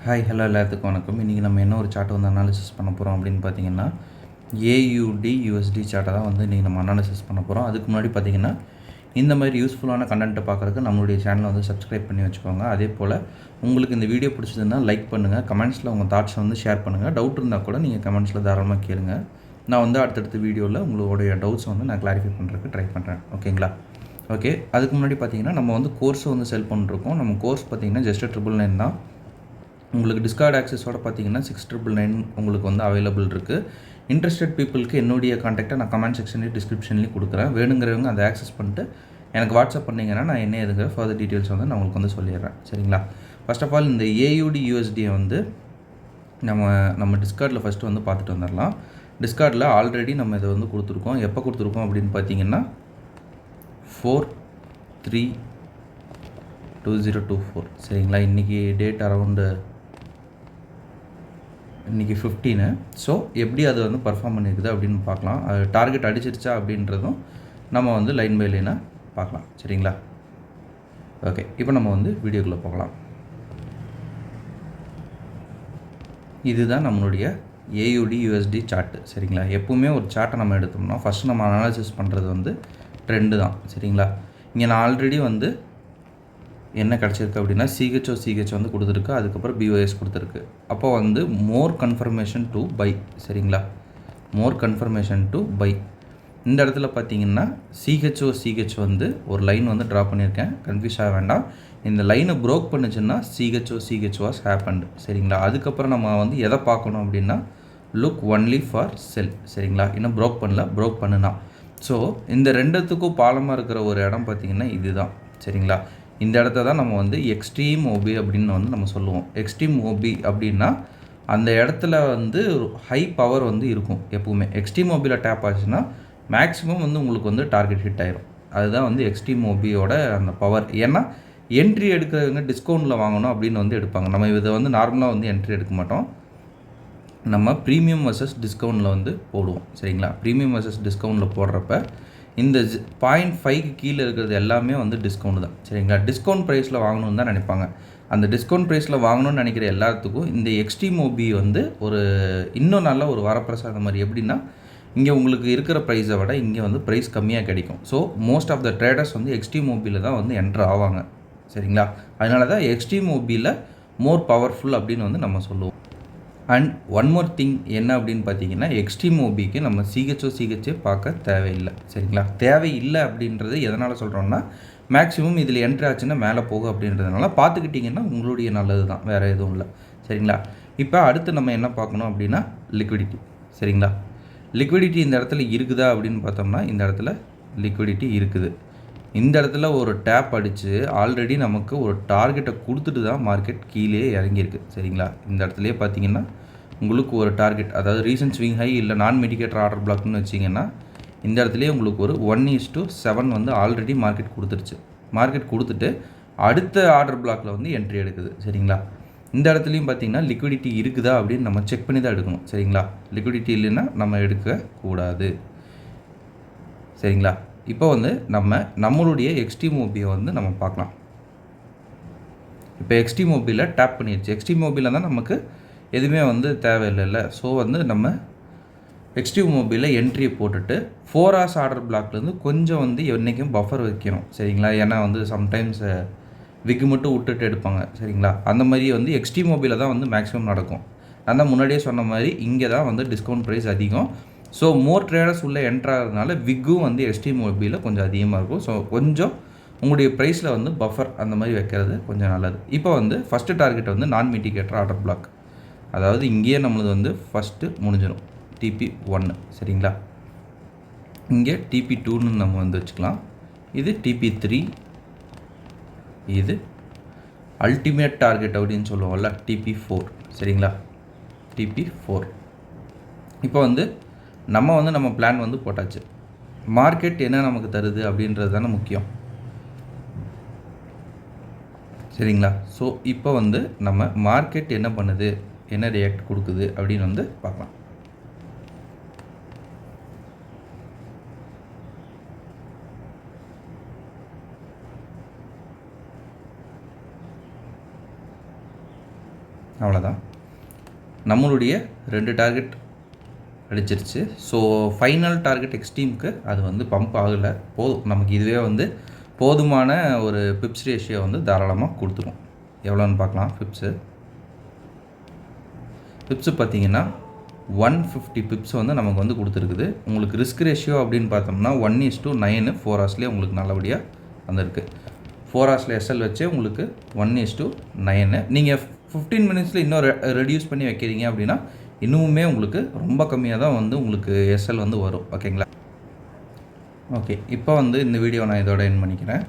Hi hello எல்லாத்துக்கும் வணக்கம். இன்றைக்கி நம்ம என்ன ஒரு சார்ட்டை வந்து அனாலிசிஸ் பண்ண போகிறோம் அப்படின்னு பார்த்தீங்கன்னா AUD USD சார்ட்டை தான் வந்து இன்றைக்கி நம்ம அனாலிசிஸ் பண்ண போகிறோம். அதுக்கு முன்னாடி பார்த்தீங்கன்னா இந்த மாதிரி யூஸ்ஃபுல்லான கண்டென்ட்டை பார்க்குறதுக்கு நம்மளுடைய சேனலை வந்து சப்ஸ்கிரைப் பண்ணி வச்சுக்கோங்க. அதே போல் உங்களுக்கு இந்த வீடியோ பிடிச்சதுன்னா லைக் பண்ணுங்கள், கமெண்ட்ஸில் உங்கள் தாட்ஸை வந்து ஷேர் பண்ணுங்கள். டவுட் இருந்தால் கூட நீங்கள் கமெண்ட்ஸில் தாராளமாக கேளுங்க. நான் வந்து அடுத்தடுத்த வீடியோவில் உங்களுடைய டவுட்ஸை வந்து நான் கிளாரிஃபை பண்ணுறதுக்கு ட்ரை பண்ணுறேன். ஓகேங்களா? ஓகே, அதுக்கு முன்னாடி பார்த்தீங்கன்னா நம்ம வந்து கோர்ஸை வந்து செல் பண்ணிருக்கோம். நம்ம கோர்ஸ் பார்த்தீங்கன்னா ஜஸ்ட் 999 தான். உங்களுக்கு டிஸ்கார்ட் ஆக்சஸோட பார்த்தீங்கன்னா 6999 உங்களுக்கு வந்து அவைலபிள் இருக்குது. இன்ட்ரெஸ்டட் பீப்புளுக்கு என்னுடைய கான்டாக்டை நான் கமெண்ட் செக்ஷன்லேயும் டிஸ்கிரிப்ஷன்லேயும் கொடுக்குறேன். வேணுங்கிறவங்க அதை ஆக்சஸ் பண்ணிட்டு எனக்கு வாட்ஸ்அப் பண்ணிங்கன்னா நான் என்ன எதுங்க ஃபர்தர் டீட்டெயில்ஸ் வந்து நான் உங்களுக்கு வந்து சொல்லிடுறேன். சரிங்களா? ஃபர்ஸ்ட் ஆஃப் ஆல் இந்த AUD USD வந்து நம்ம டிஸ்கார்டில் ஃபஸ்ட்டு வந்து பார்த்துட்டு வந்துடலாம். டிஸ்கார்டில் ஆல்ரெடி நம்ம இதை வந்து கொடுத்துருக்கோம். எப்போ கொடுத்துருக்கோம் அப்படின்னு பார்த்தீங்கன்னா 4/3/2024. சரிங்களா? இன்றைக்கி டேட் அரவுண்டு இன்றைக்கி 15. ஸோ எப்படி அது வந்து பர்ஃபார்ம் பண்ணியிருக்குது அப்படின்னு பார்க்கலாம். அது டார்கெட் அடிச்சிருச்சா அப்படின்றதும் நம்ம வந்து லைன் பை லைனாக பார்க்கலாம். சரிங்களா? ஓகே, இப்போ நம்ம வந்து வீடியோக்குள்ளே போகலாம். இதுதான் நம்மளுடைய AUD USD சார்ட்டு. சரிங்களா? எப்பவுமே ஒரு சார்ட்டை நம்ம எடுத்தோம்னா ஃபஸ்ட்டு நம்ம அனாலிசிஸ் பண்ணுறது வந்து ட்ரெண்டு தான். சரிங்களா? இங்கே நான் ஆல்ரெடி வந்து என்ன கிடச்சிருக்கு அப்படின்னா CHO வந்து கொடுத்துருக்கு, அதுக்கப்புறம் BOS கொடுத்துருக்கு. அப்போ வந்து மோர் கன்ஃபர்மேஷன் டு பை. சரிங்களா? More confirmation to buy. இந்த இடத்துல பார்த்தீங்கன்னா CHO வந்து ஒரு லைன் வந்து ட்ரா பண்ணியிருக்கேன். கன்ஃபியூஸ் ஆக வேண்டாம். இந்த லைனை ப்ரோக் பண்ணுச்சுன்னா CHO வாஸ் ஹேப்பன்டு. சரிங்களா? அதுக்கப்புறம் நம்ம வந்து எதை பார்க்கணும் அப்படின்னா லுக் ஒன்லி ஃபார் செல். சரிங்களா? இன்னும் ப்ரோக் பண்ணல, ப்ரோக் பண்ணுனா. ஸோ இந்த ரெண்டுத்துக்கும் பாலமாக இருக்கிற ஒரு இடம் பார்த்திங்கன்னா இதுதான். சரிங்களா? இந்த இடத்த தான் நம்ம வந்து எக்ஸ்ட்ரீம் OB அப்படின்னு வந்து நம்ம சொல்லுவோம். எக்ஸ்ட்ரீம் OB அப்படின்னா அந்த இடத்துல வந்து ஹை பவர் வந்து இருக்கும் எப்பவுமே. எக்ஸ்ட்ரீம் OBயில் டேப் ஆச்சுன்னா மேக்ஸிமம் வந்து உங்களுக்கு வந்து டார்கெட் ஹிட் ஆயிரும். அதுதான் வந்து எக்ஸ்ட்ரீம் OBயோட அந்த பவர். ஏன்னா என்ட்ரி எடுக்கிறவங்க டிஸ்கவுண்ட்டில் வாங்கணும் அப்படின்னு வந்து எடுப்பாங்க. நம்ம இதை வந்து நார்மலாக வந்து என்ட்ரி எடுக்க மாட்டோம். நம்ம ப்ரீமியம் வர்சஸ் டிஸ்கவுண்ட்டில் வந்து போடுவோம். சரிங்களா? ப்ரீமியம் வர்சஸ் டிஸ்கவுண்ட்டில் போடுறப்ப இந்த 0.5க்கு கீழே இருக்கிறது எல்லாமே வந்து டிஸ்கவுண்ட் தான். சரிங்களா? டிஸ்கவுண்ட் ப்ரைஸில் வாங்கணும்னு தான் நினைப்பாங்க. அந்த டிஸ்கவுண்ட் ப்ரைஸில் வாங்கணும்னு நினைக்கிற எல்லாத்துக்கும் இந்த எக்ஸ்ட்ரீம் OB வந்து ஒரு இன்னும் நல்ல ஒரு வரப்பிரசாதம் மாதிரி. எப்படின்னா இங்கே உங்களுக்கு இருக்கிற ப்ரைஸை விட இங்கே வந்து ப்ரைஸ் கம்மியாக கிடைக்கும். So most of the traders வந்து எக்ஸ்ட்ரீம் OBயில் தான் வந்து என்ட்ரு ஆவாங்க. சரிங்களா? அதனால தான் எக்ஸ்ட்ரீம் OBயில் மோர் பவர்ஃபுல் அப்படின்னு வந்து நம்ம சொல்லுவோம். அண்ட் ஒன் மோர் திங் என்ன அப்படின்னு பார்த்தீங்கன்னா எக்ஸ்ட்ரீம் OBக்கு நம்ம CHO பார்க்க தேவையில்லை. சரிங்களா? தேவையில்லை அப்படின்றது எதனால் சொல்கிறோம்னா மேக்ஸிமம் இதில் என்ட்ரி ஆச்சுன்னா மேலே போகும் அப்படின்றதுனால பார்த்துக்கிட்டிங்கன்னா உங்களுடைய நல்லது தான், வேறு எதுவும் இல்லை. சரிங்களா? இப்போ அடுத்து நம்ம என்ன பார்க்கணும் அப்படின்னா லிக்விடிட்டி. சரிங்களா? லிக்விடிட்டி இந்த இடத்துல இருக்குதா அப்படின்னு பார்த்தோம்னா இந்த இடத்துல லிக்விடிட்டி இருக்குது. இந்த இடத்துல ஒரு டேப் அடித்து ஆல்ரெடி நமக்கு ஒரு டார்கெட்டை கொடுத்துட்டு தான் மார்க்கெட் கீழே இறங்கியிருக்கு. சரிங்களா? இந்த இடத்துலையே பார்த்தீங்கன்னா உங்களுக்கு ஒரு டார்கெட், அதாவது ரீசன்ட் ஸ்விங் ஹை இல்லை நான் மெடிக்கேட்டர் ஆர்டர் பிளாக்னு வச்சிங்கன்னா இந்த இடத்துலையே உங்களுக்கு ஒரு 1:7 வந்து ஆல்ரெடி மார்க்கெட் கொடுத்துருச்சு. மார்க்கெட் கொடுத்துட்டு அடுத்த ஆர்டர் பிளாக்கில் வந்து என்ட்ரி எடுக்குது. சரிங்களா? இந்த இடத்துலையும் பார்த்தீங்கன்னா லிக்விடிட்டி இருக்குதா அப்படின்னு நம்ம செக் பண்ணி தான் எடுக்கணும். சரிங்களா? லிக்விடிட்டி இல்லைன்னா நம்ம எடுக்கக்கூடாது. சரிங்களா? இப்போ வந்து நம்மளுடைய எக்ஸ்ட்ரீம் OBயை வந்து நம்ம பார்க்கலாம். இப்போ எக்ஸ்ட்ரீம் OBயில் டேப் பண்ணிடுச்சு. எக்ஸ்ட்ரீம் OBயில் தான் நமக்கு எதுவுமே வந்து தேவையில்லைல்ல. ஸோ வந்து நம்ம எக்ஸ்ட்ரீம் OBயில் என்ட்ரியை போட்டுட்டு 4 hours ஆர்டர் பிளாக்லேருந்து கொஞ்சம் வந்து என்றைக்கும் பஃபர் வைக்கணும். சரிங்களா? ஏன்னா வந்து சம்டைம்ஸ் விக்கு மட்டும் விட்டுட்டு எடுப்பாங்க. சரிங்களா? அந்த மாதிரி வந்து எக்ஸ்ட்ரீம் OBயில் தான் வந்து மேக்ஸிமம் நடக்கும். நான் தான் முன்னாடியே சொன்ன மாதிரி இங்கே தான் வந்து டிஸ்கவுண்ட் ப்ரைஸ் அதிகம். ஸோ மோர் ட்ரேடர்ஸ் உள்ளே என்ட்ராகிறதுனால விக்கும் வந்து எக்ஸ்ட்ரீம் OBயில் கொஞ்சம் அதிகமாக இருக்கும். ஸோ கொஞ்சம் உங்களுடைய ப்ரைஸில் வந்து பஃபர் அந்த மாதிரி வைக்கிறது கொஞ்சம் நல்லது. இப்போ வந்து ஃபஸ்ட்டு டார்கெட் வந்து நான் மிட்டிகேட்டர் ஆர்டர் பிளாக், அதாவது இங்கேயே நம்மளது வந்து ஃபஸ்ட்டு முடிஞ்சிடும் TP1. சரிங்களா? இங்கே TP2ன்னு நம்ம வந்து வச்சுக்கலாம். இது TP3, இது அல்டிமேட் டார்கெட் அப்படின்னு சொல்லுவோம்ல TP4. சரிங்களா? TP4. இப்போ வந்து நம்ம பிளான் வந்து போட்டாச்சு. மார்க்கெட் என்ன நமக்கு தருது அப்படின்றது தானே முக்கியம். சரிங்களா? ஸோ இப்போ வந்து நம்ம மார்க்கெட் என்ன பண்ணுது, என்ன ரியாக்ட் கொடுக்குது அப்படின்னு வந்து பார்க்கலாம். அவ்வளோதான். நம்மளுடைய 2 டார்கெட் அடிச்சிருச்சு. ஸோ ஃபைனல் டார்கெட் எக்ஸ்ட்ரீமுக்கு அது வந்து பம்ப் ஆகலை. போதும், நமக்கு இதுவே வந்து போதுமான ஒரு பிப்ஸ் ரேஷியோ வந்து தாராளமாக கொடுத்துரும். எவ்வளோன்னு பார்க்கலாம். பிப்ஸு பார்த்திங்கன்னா 150 பிப்ஸ் வந்து நமக்கு வந்து கொடுத்துருக்குது. உங்களுக்கு ரிஸ்க் ரேஷியோ அப்படின்னு பார்த்தோம்னா 1:9 4 ஹவர்ஸ்லேயே உங்களுக்கு நல்லபடியாக வந்திருக்கு. 4 ஹவர்ஸில் எஸ்எல் வச்சே உங்களுக்கு 1:9. நீங்கள் 15 மினிட்ஸில் இன்னும் ரெடியூஸ் பண்ணி வைக்கிறீங்க அப்படின்னா இன்னுமே உங்களுக்கு ரொம்ப கம்மியாக தான் வந்து உங்களுக்கு எஸ்எல் வந்து வரும். ஓகேங்களா? ஓகே, இப்போ வந்து இந்த வீடியோ நான் இதோட எண்ட் பண்ணிக்கிறேன்.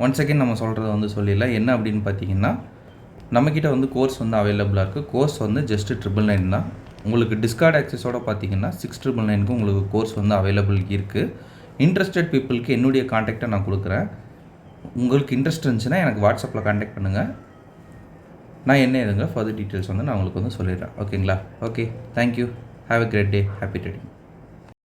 ஒன் செகண்ட் நம்ம சொல்கிறத வந்து சொல்லிடலாம். என்ன அப்படின்னு பார்த்தீங்கன்னா, நம்மக்கிட்ட வந்து கோர்ஸ் வந்து அவைலபிளாக இருக்குது. கோர்ஸ் வந்து ஜஸ்ட்டு 999 தான். உங்களுக்கு டிஸ்கார்ட் ஆக்சஸோடு பார்த்தீங்கன்னா 6999க்கு உங்களுக்கு கோர்ஸ் வந்து அவைலபிள் இருக்குது. இன்ட்ரெஸ்டட் பீப்புளுக்கு என்னுடைய காண்டாக்டை நான் கொடுக்குறேன். உங்களுக்கு இன்ட்ரெஸ்ட் இருந்துச்சுன்னா எனக்கு வாட்ஸ்அப்பில் காண்டாக்ட் பண்ணுங்கள். நான் என்ன ஏதுங்க ஃபர்தர் டீட்டெயில்ஸ் வந்து நான் உங்களுக்கு வந்து சொல்லிடுறேன். ஓகேங்களா? Okay, thank you. Have a great day. Happy trading.